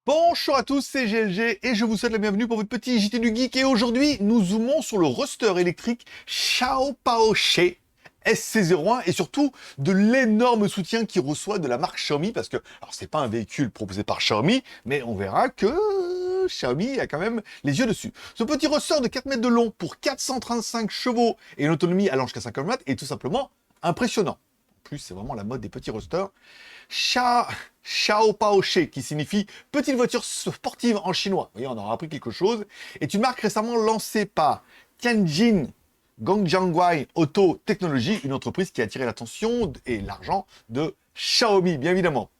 Bonjour à tous, c'est GLG et je vous souhaite la bienvenue pour votre petit JT du Geek. Et aujourd'hui, nous zoomons sur le roster électrique Xiaopaoshe SC01 et surtout de l'énorme soutien qu'il reçoit de la marque Xiaomi parce que, alors c'est pas un véhicule proposé par Xiaomi, mais on verra que Xiaomi a quand même les yeux dessus. Ce petit ressort de 4 mètres de long pour 435 chevaux et une autonomie allant jusqu'à 50 km est tout simplement impressionnant. En plus, c'est vraiment la mode des petits rosters. Xiaopaoshe, qui signifie petite voiture sportive en chinois, vous voyez, on aura appris quelque chose, est une marque récemment lancée par Tianjin Gongjianguai Auto Technology, une entreprise qui a attiré l'attention et l'argent de Xiaomi, bien évidemment.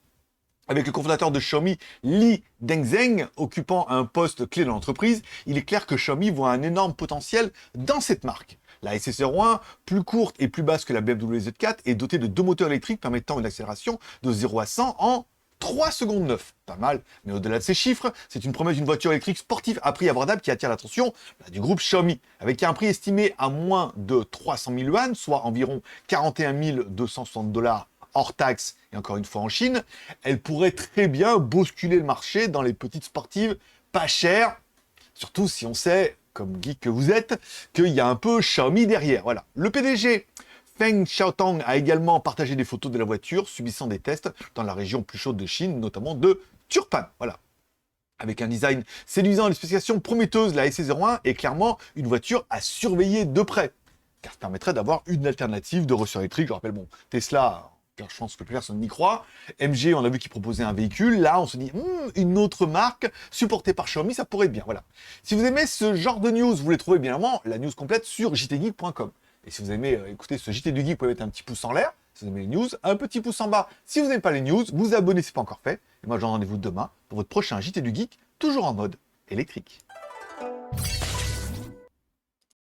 Avec le cofondateur de Xiaomi, Li Dengzheng, occupant un poste clé dans l'entreprise, il est clair que Xiaomi voit un énorme potentiel dans cette marque. La SC01, plus courte et plus basse que la BMW Z4, est dotée de deux moteurs électriques permettant une accélération de 0 à 100 en 3 secondes 9. Pas mal, mais au-delà de ces chiffres, c'est une promesse d'une voiture électrique sportive à prix abordable qui attire l'attention du groupe Xiaomi. Avec un prix estimé à moins de 300 000 yuan, soit environ 41 260 $ hors taxe, et encore une fois en Chine, elle pourrait très bien bousculer le marché dans les petites sportives pas chères, surtout si on sait, comme geek que vous êtes, qu'il y a un peu Xiaomi derrière. Voilà. Le PDG Feng Xiaotong a également partagé des photos de la voiture subissant des tests dans la région plus chaude de Chine, notamment de Turpan. Voilà. Avec un design séduisant et des spécifications prometteuses, la SC01 est clairement une voiture à surveiller de près, car ça permettrait d'avoir une alternative de ressort électrique. Je rappelle, bon, Tesla, car je pense que plus personne n'y croit. MG, on a vu qu'ils proposaient un véhicule. Là, on se dit, une autre marque supportée par Xiaomi, ça pourrait être bien. Voilà. Si vous aimez ce genre de news, vous les trouvez bien évidemment la news complète sur jtgeek.com. Et si vous aimez écouter ce JT du Geek, vous pouvez mettre un petit pouce en l'air. Si vous aimez les news, un petit pouce en bas. Si vous n'aimez pas les news, vous abonnez si ce n'est pas encore fait. Et moi, je vous donne rendez-vous demain pour votre prochain JT du Geek, toujours en mode électrique.